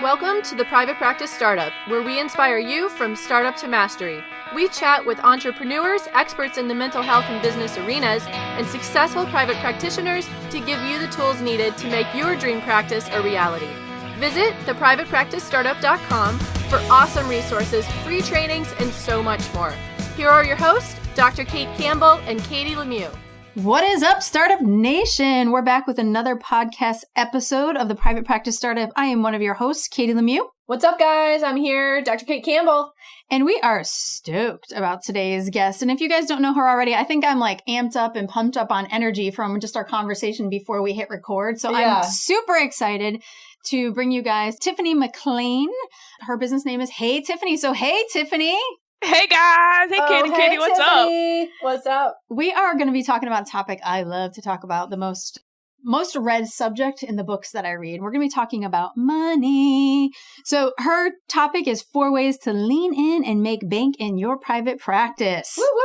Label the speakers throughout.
Speaker 1: Welcome to the Private Practice Startup, where we inspire you from startup to mastery. We chat with entrepreneurs, experts in the mental health and business arenas, and successful private practitioners to give you the tools needed to make your dream practice a reality. Visit theprivatepracticestartup.com for awesome resources, free trainings, and so much more. Here are your hosts, Dr. Kate Campbell and Katie Lemieux.
Speaker 2: What is up, Startup Nation? We're back with another podcast episode of the Private Practice Startup. I am one of your hosts, Katie Lemieux.
Speaker 1: What's up, guys? I'm here, Dr. Kate Campbell.
Speaker 2: And we are stoked about today's guest. And if you guys don't know her already, I think I'm like amped up and pumped up on energy from just our conversation before we hit record. So I'm super excited to bring you guys Tiffany McLain. Her business name is Hey Tiffany. So hey, Tiffany.
Speaker 3: Hey guys. Hey Katie. Katie, what's
Speaker 1: Tiffany. What's up?
Speaker 2: We are going to be talking about a topic I love to talk about, the most read subject in the books that I read. We're going to be talking about money. So her topic is 4 ways to lean in and make bank in your private practice.
Speaker 1: Woo woo.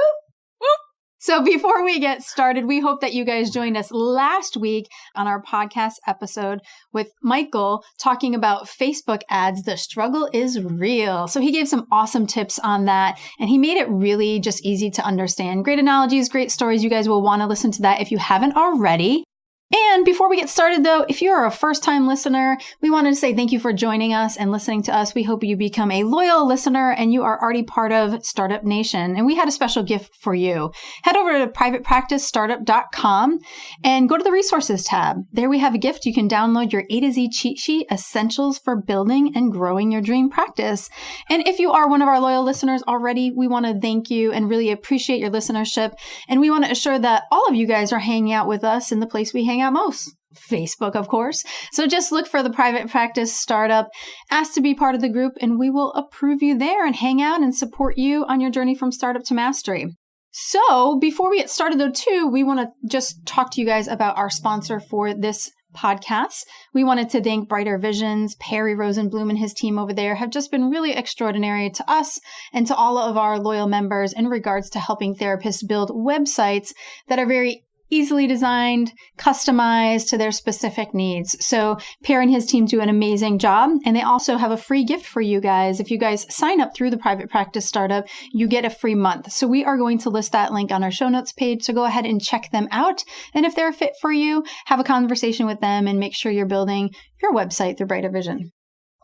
Speaker 2: So before we get started, we hope that you guys joined us last week on our podcast episode with Michael talking about Facebook ads. The struggle is real. So he gave some awesome tips on that, and he made it really just easy to understand. Great analogies, great stories. You guys will want to listen to that if you haven't already. And before we get started, though, if you're a first-time listener, we wanted to say thank you for joining us and listening to us. We hope you become a loyal listener and you are already part of Startup Nation. And we had a special gift for you. Head over to privatepracticestartup.com and go to the resources tab. There we have a gift. You can download your A to Z cheat sheet, Essentials for Building and Growing Your Dream Practice. And if you are one of our loyal listeners already, we want to thank you and really appreciate your listenership. And we want to assure that all of you guys are hanging out with us in the place we hang out most, Facebook, of course. So just look for the Private Practice Startup, ask to be part of the group, and we will approve you there and hang out and support you on your journey from startup to mastery. So before we get started, though, too, we want to just talk to you guys about our sponsor for this podcast. We wanted to thank Brighter Visions. Perry Rosenblum and his team over there have just been really extraordinary to us and to all of our loyal members in regards to helping therapists build websites that are very easily designed, customized to their specific needs. So Pierre and his team do an amazing job. And they also have a free gift for you guys. If you guys sign up through the Private Practice Startup, you get a free month. So we are going to list that link on our show notes page. So go ahead and check them out. And if they're a fit for you, have a conversation with them and make sure you're building your website through Brighter Vision.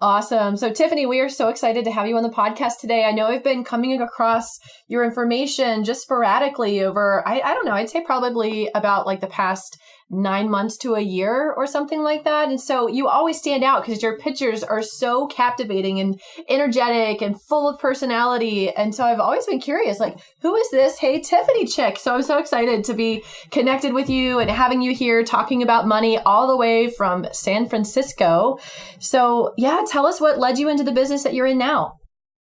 Speaker 1: Awesome. So Tiffany, we are so excited to have you on the podcast today. I know I've been coming across your information just sporadically over, I don't know, I'd say probably about like the past 9 months to a year or something like that. And so you always stand out because your pictures are so captivating and energetic and full of personality. And so I've always been curious, like, who is this Hey Tiffany chick? So I'm so excited to be connected with you and having you here talking about money all the way from San Francisco. So yeah, tell us what led you into the business that you're in now.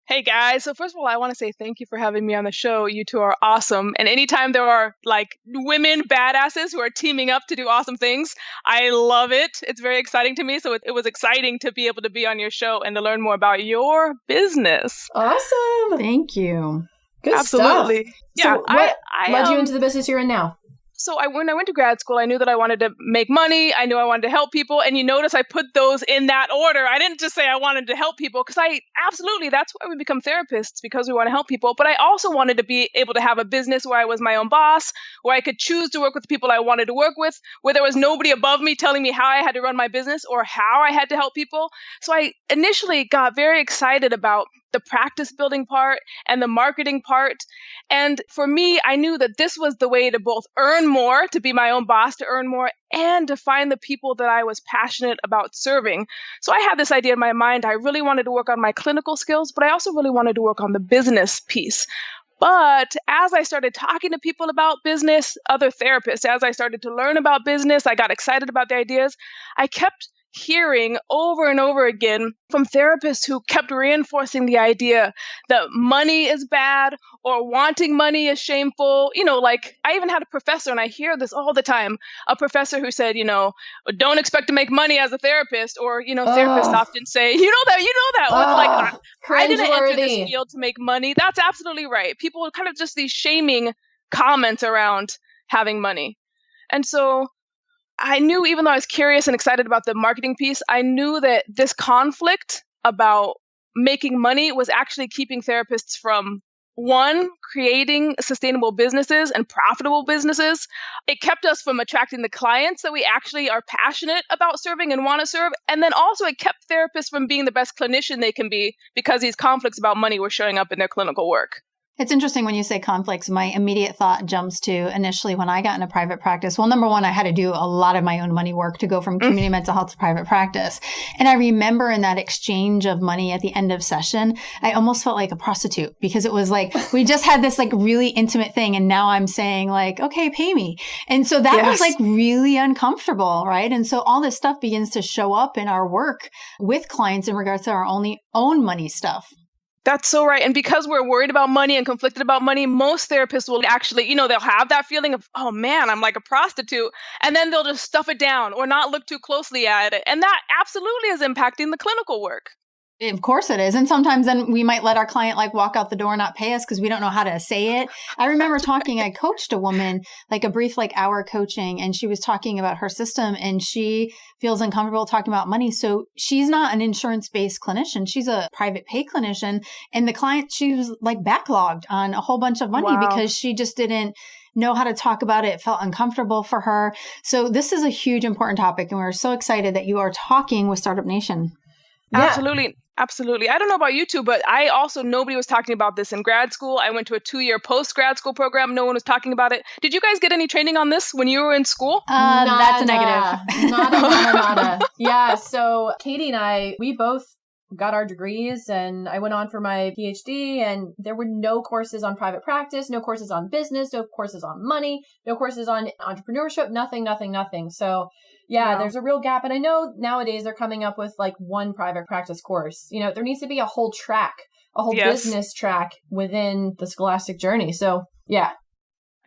Speaker 3: Hey guys. So first of all, I want to say thank you for having me on the show. You two are awesome. And anytime there are like women badasses who are teaming up to do awesome things, I love it. It's very exciting to me. So it was exciting to be able to be on your show and to learn more about your business.
Speaker 1: Awesome.
Speaker 2: Thank you.
Speaker 1: Good
Speaker 3: Absolutely.
Speaker 1: stuff.
Speaker 3: Yeah.
Speaker 1: So what led you into the business you're in now?
Speaker 3: So when I went to grad school, I knew that I wanted to make money. I knew I wanted to help people. And you notice I put those in that order. I didn't just say I wanted to help people because that's why we become therapists, because we want to help people. But I also wanted to be able to have a business where I was my own boss, where I could choose to work with the people I wanted to work with, where there was nobody above me telling me how I had to run my business or how I had to help people. So I initially got very excited about the practice building part and the marketing part. And for me, I knew that this was the way to both earn more, to be my own boss, to earn more, and to find the people that I was passionate about serving. So I had this idea in my mind. I really wanted to work on my clinical skills, but I also really wanted to work on the business piece. But as I started talking to people about business, other therapists, as I started to learn about business, I got excited about the ideas. I kept hearing over and over again from therapists who kept reinforcing the idea that money is bad or wanting money is shameful. You know, like I even had a professor, and I hear this all the time, a professor who said, don't expect to make money as a therapist, or, therapists often say, you know that, like, I didn't enter this field to make money. That's absolutely right. People kind of just these shaming comments around having money. And so I knew, even though I was curious and excited about the marketing piece, I knew that this conflict about making money was actually keeping therapists from, one, creating sustainable businesses and profitable businesses. It kept us from attracting the clients that we actually are passionate about serving and want to serve. And then also it kept therapists from being the best clinician they can be because these conflicts about money were showing up in their clinical work.
Speaker 2: It's interesting when you say conflicts, my immediate thought jumps to initially when I got into private practice. Well, number one, I had to do a lot of my own money work to go from community mental health to private practice. And I remember in that exchange of money at the end of session, I almost felt like a prostitute because it was like, we just had this like really intimate thing. And now I'm saying like, okay, pay me. And so that was like really uncomfortable, right? And so all this stuff begins to show up in our work with clients in regards to our own money stuff.
Speaker 3: That's so right. And because we're worried about money and conflicted about money, most therapists will actually, they'll have that feeling of, oh man, I'm like a prostitute. And then they'll just stuff it down or not look too closely at it. And that absolutely is impacting the clinical work.
Speaker 2: Of course it is. And sometimes then we might let our client like walk out the door and not pay us because we don't know how to say it. I remember I coached a woman, like a brief like hour coaching, and she was talking about her system and she feels uncomfortable talking about money. So she's not an insurance-based clinician. She's a private pay clinician. And the client, she was like backlogged on a whole bunch of money because she just didn't know how to talk about it. It felt uncomfortable for her. So this is a huge important topic. And we're so excited that you are talking with Startup Nation.
Speaker 3: Yeah. Absolutely. I don't know about you two, but nobody was talking about this in grad school. I went to a 2-year post-grad school program. No one was talking about it. Did you guys get any training on this when you were in school?
Speaker 2: That's a negative.
Speaker 1: Nada. Yeah. So Katie and I, we both got our degrees and I went on for my PhD, and there were no courses on private practice, no courses on business, no courses on money, no courses on entrepreneurship, nothing. So there's a real gap. And I know nowadays they're coming up with like one private practice course. There needs to be a whole track, a whole business track within the scholastic journey. So yeah.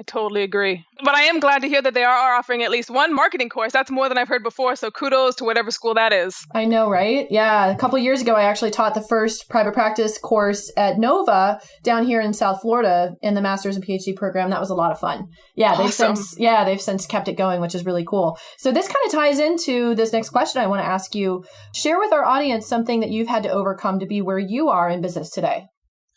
Speaker 3: I totally agree. But I am glad to hear that they are offering at least one marketing course. That's more than I've heard before. So kudos to whatever school that is.
Speaker 1: I know, right? Yeah. A couple of years ago, I actually taught the first private practice course at Nova down here in South Florida in the master's and PhD program. That was a lot of fun. Yeah. They've since kept it going, which is really cool. So this kind of ties into this next question I want to ask you. Share with our audience something that you've had to overcome to be where you are in business today.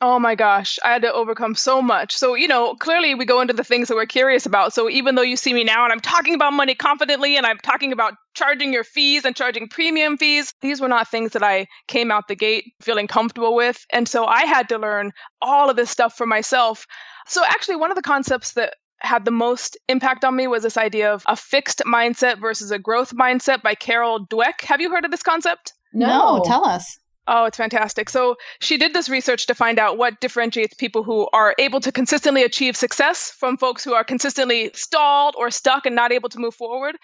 Speaker 3: Oh my gosh, I had to overcome so much. So, clearly we go into the things that we're curious about. So even though you see me now and I'm talking about money confidently and I'm talking about charging your fees and charging premium fees, these were not things that I came out the gate feeling comfortable with. And so I had to learn all of this stuff for myself. So actually, one of the concepts that had the most impact on me was this idea of a fixed mindset versus a growth mindset by Carol Dweck. Have you heard of this concept?
Speaker 2: No, tell us.
Speaker 3: Oh, it's fantastic. So she did this research to find out what differentiates people who are able to consistently achieve success from folks who are consistently stalled or stuck and not able to move forward.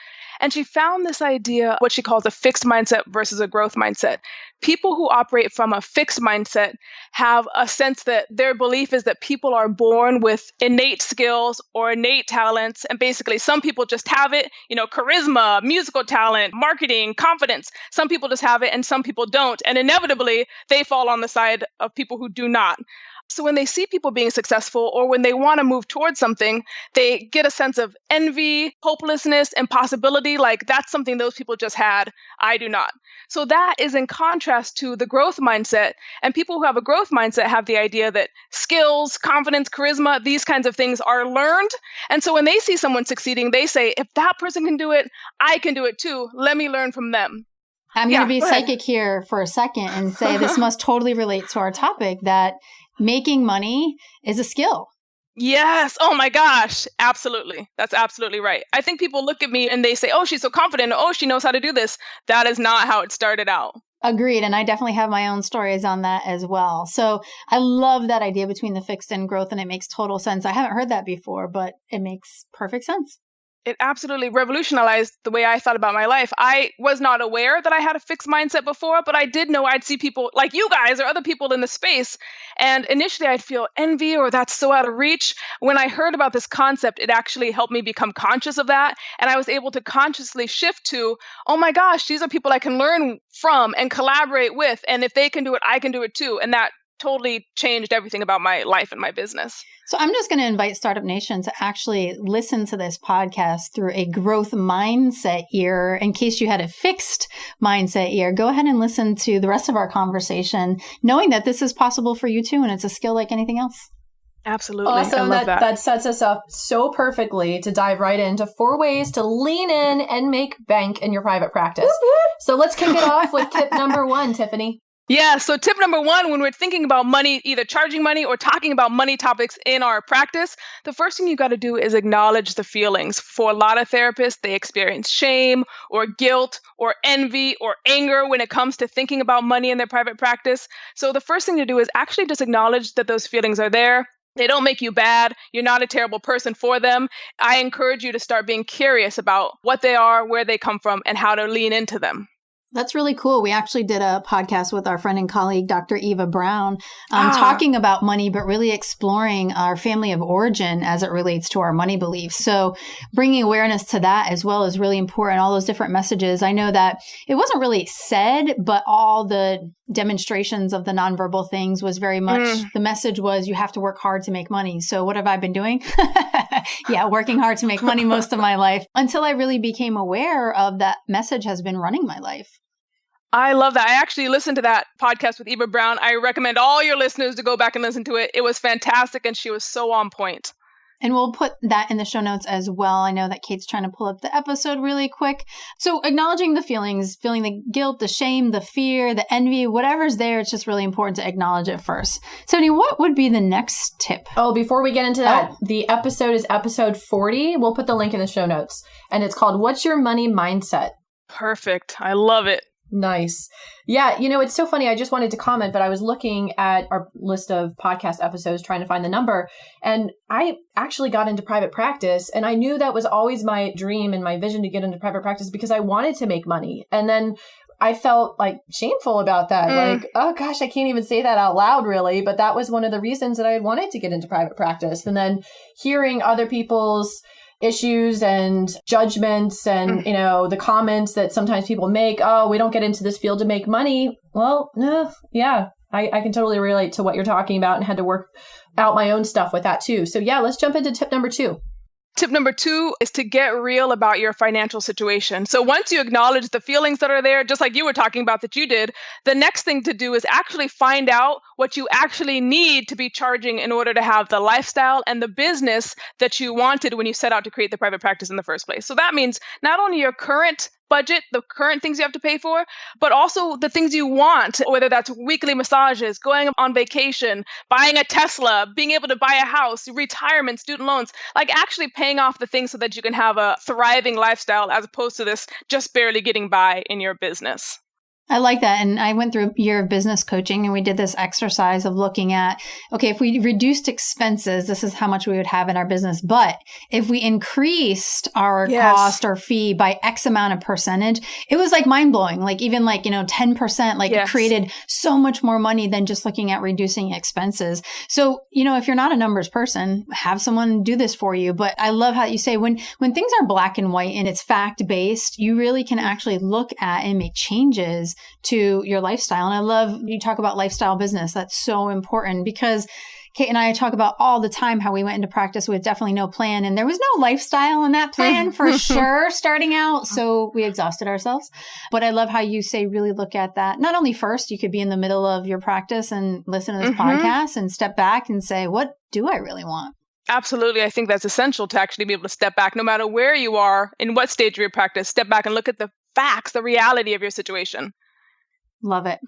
Speaker 3: And she found this idea, what she calls a fixed mindset versus a growth mindset. People who operate from a fixed mindset have a sense that their belief is that people are born with innate skills or innate talents. And basically, some people just have it, charisma, musical talent, marketing, confidence. Some people just have it and some people don't. And inevitably, they fall on the side of people who do not. So when they see people being successful or when they want to move towards something, they get a sense of envy, hopelessness, impossibility. Like that's something those people just had. I do not. So that is in contrast to the growth mindset. And people who have a growth mindset have the idea that skills, confidence, charisma, these kinds of things are learned. And so when they see someone succeeding, they say, if that person can do it, I can do it too. Let me learn from them.
Speaker 2: I'm going to be psychic here for a second and say this must totally relate to our topic that making money is a skill.
Speaker 3: Yes. Oh my gosh. Absolutely. That's absolutely right. I think people look at me and they say, oh, she's so confident. Oh, she knows how to do this. That is not how it started out.
Speaker 2: Agreed. And I definitely have my own stories on that as well. So I love that idea between the fixed and growth, and it makes total sense. I haven't heard that before, but it makes perfect sense.
Speaker 3: It absolutely revolutionized the way I thought about my life. I was not aware that I had a fixed mindset before, but I did know I'd see people like you guys or other people in the space. And initially I'd feel envy or that's so out of reach. When I heard about this concept, it actually helped me become conscious of that. And I was able to consciously shift to, oh my gosh, these are people I can learn from and collaborate with. And if they can do it, I can do it too. And that totally changed everything about my life and my business.
Speaker 2: So I'm just going to invite Startup Nation to actually listen to this podcast through a growth mindset ear. In case you had a fixed mindset ear, go ahead and listen to the rest of our conversation, knowing that this is possible for you too, and it's a skill like anything else.
Speaker 3: Absolutely.
Speaker 1: Awesome.
Speaker 3: I love that.
Speaker 1: That sets us up so perfectly to dive right into 4 ways to lean in and make bank in your private practice. So let's kick it off with tip number 1, Tiffany.
Speaker 3: Yeah. So tip number 1, when we're thinking about money, either charging money or talking about money topics in our practice, the first thing you got to do is acknowledge the feelings. For a lot of therapists, they experience shame or guilt or envy or anger when it comes to thinking about money in their private practice. So the first thing to do is actually just acknowledge that those feelings are there. They don't make you bad. You're not a terrible person for them. I encourage you to start being curious about what they are, where they come from, and how to lean into them.
Speaker 2: That's really cool. We actually did a podcast with our friend and colleague, Dr. Eva Braun, talking about money, but really exploring our family of origin as it relates to our money beliefs. So bringing awareness to that as well is really important. All those different messages. I know that it wasn't really said, but all the demonstrations of the nonverbal things was very much, the message was you have to work hard to make money. So what have I been doing? Yeah, working hard to make money most of my life until I really became aware of that message has been running my life.
Speaker 3: I love that. I actually listened to that podcast with Eva Braun. I recommend all your listeners to go back and listen to it. It was fantastic, and she was so on point.
Speaker 2: And we'll put that in the show notes as well. I know that Kate's trying to pull up the episode really quick. So acknowledging the feelings, feeling the guilt, the shame, the fear, the envy, whatever's there, it's just really important to acknowledge it first. Tiffany, what would be the next tip?
Speaker 1: Oh, before we get into that, the episode is episode 40. We'll put the link in the show notes. And it's called What's Your Money Mindset?
Speaker 3: Perfect. I love it.
Speaker 1: Nice. Yeah, it's so funny. I just wanted to comment, but I was looking at our list of podcast episodes trying to find the number, and I actually got into private practice, and I knew that was always my dream and my vision to get into private practice because I wanted to make money. And then I felt like shameful about that. Like, oh gosh, I can't even say that out loud really. But that was one of the reasons that I had wanted to get into private practice. And then hearing other people's issues and judgments and, the comments that sometimes people make, oh, we don't get into this field to make money. Well, yeah, I can totally relate to what you're talking about and had to work out my own stuff with that too. So yeah, let's jump into tip number 2.
Speaker 3: Tip number 2 is to get real about your financial situation. So once you acknowledge the feelings that are there, just like you were talking about that you did, the next thing to do is actually find out what you actually need to be charging in order to have the lifestyle and the business that you wanted when you set out to create the private practice in the first place. So that means not only your current budget, the current things you have to pay for, but also the things you want, whether that's weekly massages, going on vacation, buying a Tesla, being able to buy a house, retirement, student loans, like actually paying off the things so that you can have a thriving lifestyle as opposed to this just barely getting by in your business.
Speaker 2: I like that. And I went through a year of business coaching and we did this exercise of looking at, okay, if we reduced expenses, this is how much we would have in our business. But if we increased our cost or fee by X amount of percentage, it was like mind blowing. Like even 10%, it created so much more money than just looking at reducing expenses. So, if you're not a numbers person, have someone do this for you. But I love how you say when things are black and white and it's fact based, you really can actually look at and make changes to your lifestyle. And I love you talk about lifestyle business. That's so important because Kate and I talk about all the time how we went into practice with definitely no plan. And there was no lifestyle in that plan for sure starting out. So we exhausted ourselves. But I love how you say really look at that. Not only first, you could be in the middle of your practice and listen to this podcast and step back and say, what do I really want?
Speaker 3: Absolutely. I think that's essential to actually be able to step back no matter where you are, in what stage of your practice, step back and look at the facts, the reality of your situation.
Speaker 2: Love it.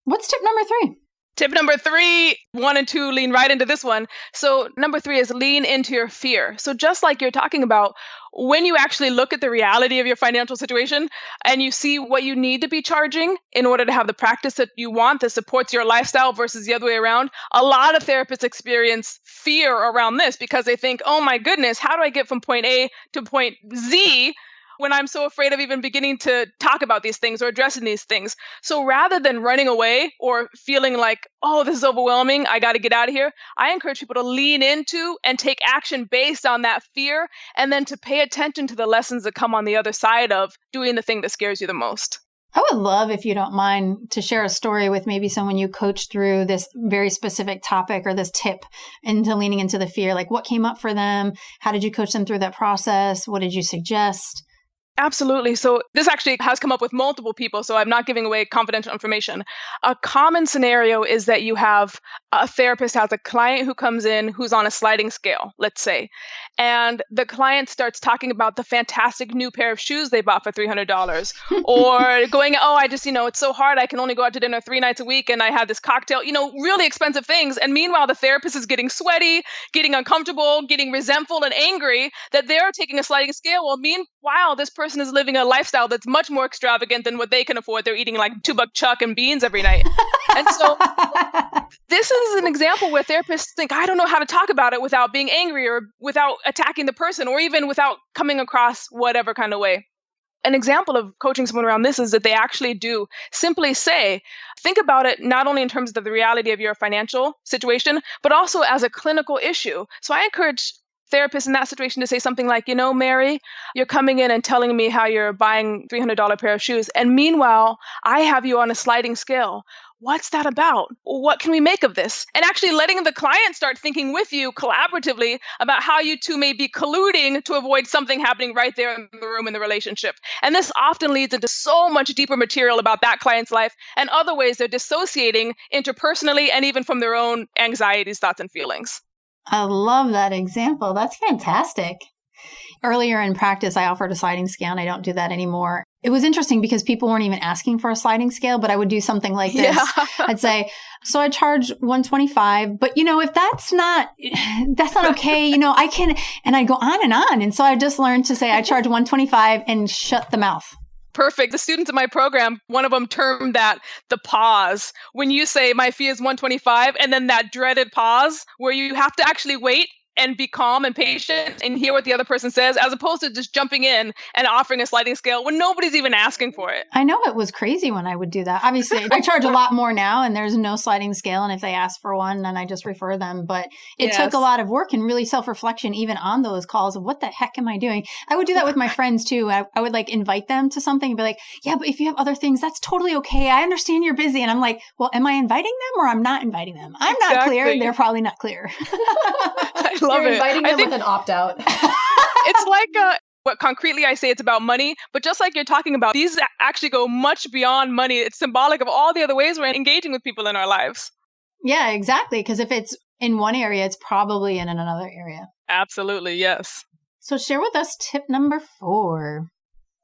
Speaker 2: What's tip number 3?
Speaker 3: Tip number 3, 1 and 2 lean right into this one. So number 3 is lean into your fear. So just like you're talking about, when you actually look at the reality of your financial situation and you see what you need to be charging in order to have the practice that you want that supports your lifestyle versus the other way around, a lot of therapists experience fear around this because they think, oh my goodness, how do I get from point A to point Z when I'm so afraid of even beginning to talk about these things or addressing these things? So rather than running away or feeling like, oh, this is overwhelming, I got to get out of here, I encourage people to lean into and take action based on that fear and then to pay attention to the lessons that come on the other side of doing the thing that scares you the most.
Speaker 2: I would love, if you don't mind, to share a story with maybe someone you coached through this very specific topic or this tip into leaning into the fear. Like, what came up for them? How did you coach them through that process? What did you suggest?
Speaker 3: Absolutely. So this actually has come up with multiple people, so I'm not giving away confidential information. A common scenario is that you have a therapist has a client who comes in who's on a sliding scale, let's say, and the client starts talking about the fantastic new pair of shoes they bought for $300 or going, it's so hard. I can only go out to dinner 3 nights a week and I had this cocktail, really expensive things. And meanwhile, the therapist is getting sweaty, getting uncomfortable, getting resentful and angry that they're taking a sliding scale. Well, meanwhile, this person is living a lifestyle that's much more extravagant than what they can afford. They're eating like $2 chuck and beans every night. And so this is an example where therapists think, I don't know how to talk about it without being angry or without attacking the person or even without coming across whatever kind of way. An example of coaching someone around this is that they actually do simply say, think about it not only in terms of the reality of your financial situation, but also as a clinical issue. So I encourage therapists in that situation to say something like, Mary, you're coming in and telling me how you're buying $300 pair of shoes. And meanwhile, I have you on a sliding scale. What's that about? What can we make of this? And actually letting the client start thinking with you collaboratively about how you two may be colluding to avoid something happening right there in the room in the relationship. And this often leads into so much deeper material about that client's life and other ways they're dissociating interpersonally and even from their own anxieties, thoughts, and feelings.
Speaker 2: I love that example. That's fantastic. Earlier in practice, I offered a sliding scale, and I don't do that anymore. It was interesting because people weren't even asking for a sliding scale, but I would do something like this. Yeah. I'd say, so I charge $125, but if that's not okay, I can, and I'd go on and on. And so I just learned to say, I charge $125 and shut the mouth.
Speaker 3: Perfect. The students in my program, one of them termed that the pause. When you say my fee is $125 and then that dreaded pause where you have to actually wait and be calm and patient and hear what the other person says, as opposed to just jumping in and offering a sliding scale when nobody's even asking for it.
Speaker 2: I know it was crazy when I would do that. Obviously, I charge a lot more now and there's no sliding scale. And if they ask for one, then I just refer them. But it took a lot of work and really self-reflection, even on those calls of what the heck am I doing? I would do that with my friends too. I would invite them to something and be like, yeah, but if you have other things, that's totally okay. I understand you're busy. And I'm like, well, am I inviting them or I'm not inviting them? I'm not clear. They're probably not clear.
Speaker 3: I love
Speaker 1: You're inviting them with an opt-out.
Speaker 3: It's like what concretely I say it's about money, but just like you're talking about, these actually go much beyond money. It's symbolic of all the other ways we're engaging with people in our lives.
Speaker 2: Yeah, exactly. Because if it's in one area, it's probably in another area.
Speaker 3: Absolutely, yes.
Speaker 2: So share with us tip number 4.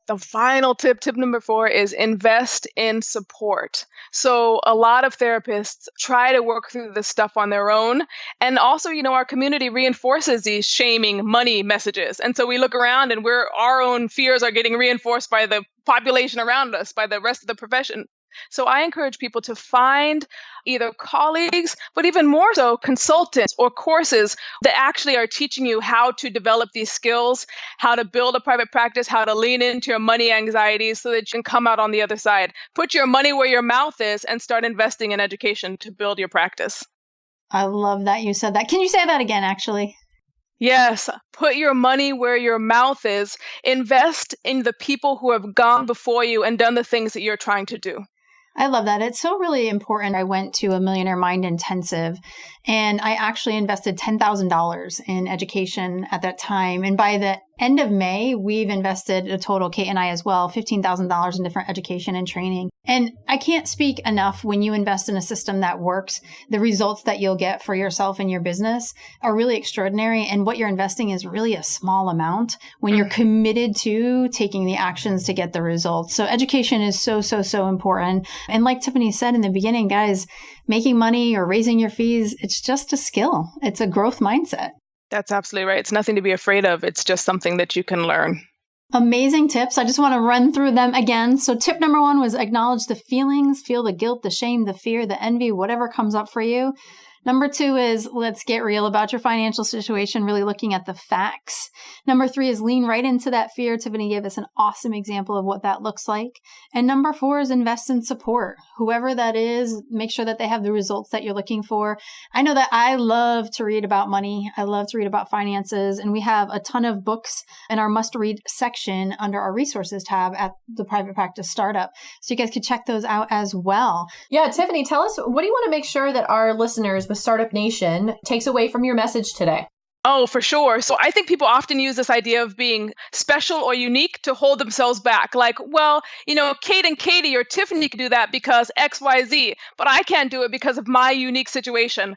Speaker 3: The final tip number 4 is invest in support. So a lot of therapists try to work through this stuff on their own. And also, our community reinforces these shaming money messages. And so we look around and our own fears are getting reinforced by the population around us, by the rest of the profession. So I encourage people to find either colleagues, but even more so consultants or courses that actually are teaching you how to develop these skills, how to build a private practice, how to lean into your money anxieties so that you can come out on the other side. Put your money where your mouth is and start investing in education to build your practice.
Speaker 2: I love that you said that. Can you say that again, actually?
Speaker 3: Yes. Put your money where your mouth is. Invest in the people who have gone before you and done the things that you're trying to do.
Speaker 2: I love that. It's so really important. I went to a Millionaire Mind Intensive and I actually invested $10,000 in education at that time. And by the end of May, we've invested a total, Kate and I as well, $15,000 in different education and training. And I can't speak enough when you invest in a system that works, the results that you'll get for yourself and your business are really extraordinary. And what you're investing is really a small amount when you're committed to taking the actions to get the results. So education is so, so, so important. And like Tiffany said in the beginning, guys, making money or raising your fees, it's just a skill. It's a growth mindset.
Speaker 3: That's absolutely right. It's nothing to be afraid of. It's just something that you can learn.
Speaker 2: Amazing tips. I just want to run through them again. So tip number 1 was acknowledge the feelings, feel the guilt, the shame, the fear, the envy, whatever comes up for you. Number 2 is let's get real about your financial situation, really looking at the facts. Number 3 is lean right into that fear. Tiffany gave us an awesome example of what that looks like. And number 4 is invest in support. Whoever that is, make sure that they have the results that you're looking for. I know that I love to read about money. I love to read about finances. And we have a ton of books in our must-read section under our resources tab at the Private Practice Startup. So you guys can check those out as well.
Speaker 1: Yeah, Tiffany, tell us, what do you want to make sure that our listeners with Startup Nation takes away from your message today?
Speaker 3: Oh, for sure. So I think people often use this idea of being special or unique to hold themselves back. Like, well, Kate and Katie or Tiffany can do that because X, Y, Z, but I can't do it because of my unique situation.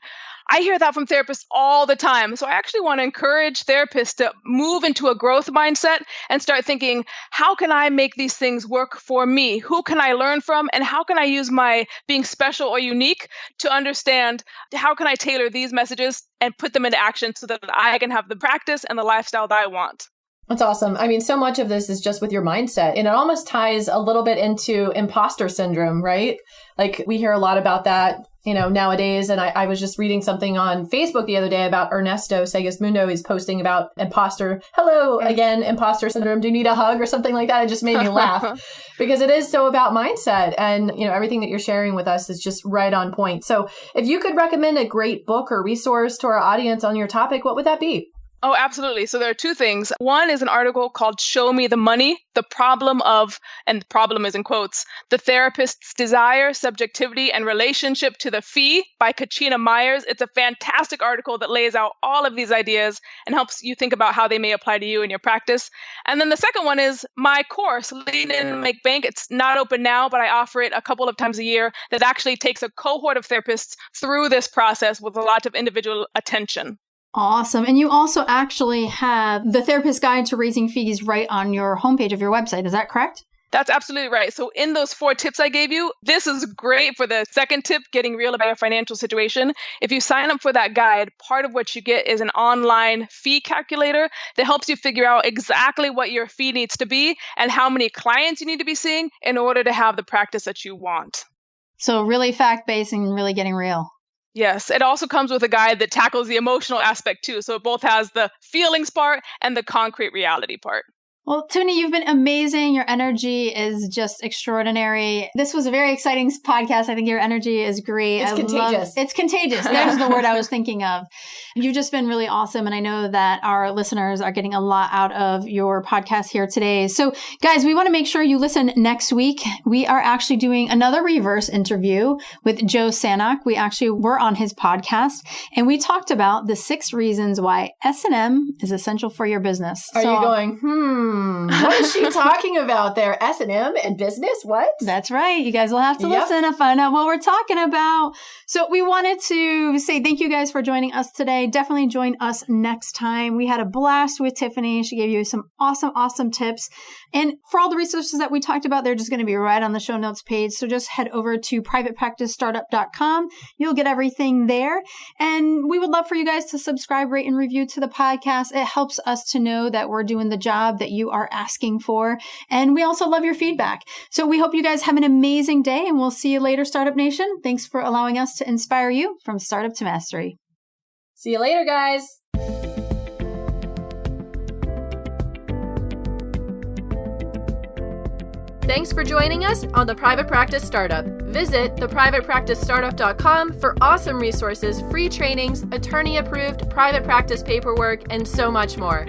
Speaker 3: I hear that from therapists all the time. So I actually want to encourage therapists to move into a growth mindset and start thinking, how can I make these things work for me? Who can I learn from? And how can I use my being special or unique to understand how can I tailor these messages and put them into action so that I can have the practice and the lifestyle that I want?
Speaker 1: That's awesome. I mean, so much of this is just with your mindset, and it almost ties a little bit into imposter syndrome, right? Like we hear a lot about that, nowadays. And I was just reading something on Facebook the other day about Ernesto Segismundo. He's posting about imposter syndrome. Do you need a hug or something like that? It just made me laugh because it is so about mindset. And, everything that you're sharing with us is just right on point. So if you could recommend a great book or resource to our audience on your topic, what would that be?
Speaker 3: Oh, absolutely. So there are 2 things. One is an article called Show Me the Money, the problem of, and the problem is in quotes, the therapist's desire, subjectivity, and relationship to the fee by Kachina Myers. It's a fantastic article that lays out all of these ideas and helps you think about how they may apply to you in your practice. And then the second one is my course, Lean In, Make Bank. It's not open now, but I offer it a couple of times a year that actually takes a cohort of therapists through this process with a lot of individual attention.
Speaker 2: Awesome. And you also actually have the Therapist Guide to Raising Fees right on your homepage of your website. Is that correct?
Speaker 3: That's absolutely right. So in those 4 tips I gave you, this is great for the second tip, getting real about your financial situation. If you sign up for that guide, part of what you get is an online fee calculator that helps you figure out exactly what your fee needs to be and how many clients you need to be seeing in order to have the practice that you want.
Speaker 2: So really fact-based and really getting real.
Speaker 3: Yes, it also comes with a guide that tackles the emotional aspect too. So it both has the feelings part and the concrete reality part.
Speaker 2: Well, Tiffany, you've been amazing. Your energy is just extraordinary. This was a very exciting podcast. I think your energy is great.
Speaker 1: It's contagious.
Speaker 2: It's contagious. There's the word I was thinking of. You've just been really awesome. And I know that our listeners are getting a lot out of your podcast here today. So guys, we want to make sure you listen next week. We are actually doing another reverse interview with Joe Sanok. We actually were on his podcast and we talked about the 6 reasons why S&M is essential for your business.
Speaker 1: Are you going, what is she talking about there? S&M and business? What?
Speaker 2: That's right. You guys will have to listen and find out what we're talking about. So we wanted to say thank you guys for joining us today. Definitely join us next time. We had a blast with Tiffany. She gave you some awesome tips. And for all the resources that we talked about, they're just going to be right on the show notes page. So just head over to privatepracticestartup.com. You'll get everything there. And we would love for you guys to subscribe, rate, and review to the podcast. It helps us to know that we're doing the job that you are asking for. And we also love your feedback. So we hope you guys have an amazing day and we'll see you later, Startup Nation. Thanks for allowing us to inspire you from startup to mastery.
Speaker 1: See you later, guys. Thanks for joining us on the Private Practice Startup. Visit theprivatepracticestartup.com for awesome resources, free trainings, attorney-approved private practice paperwork, and so much more.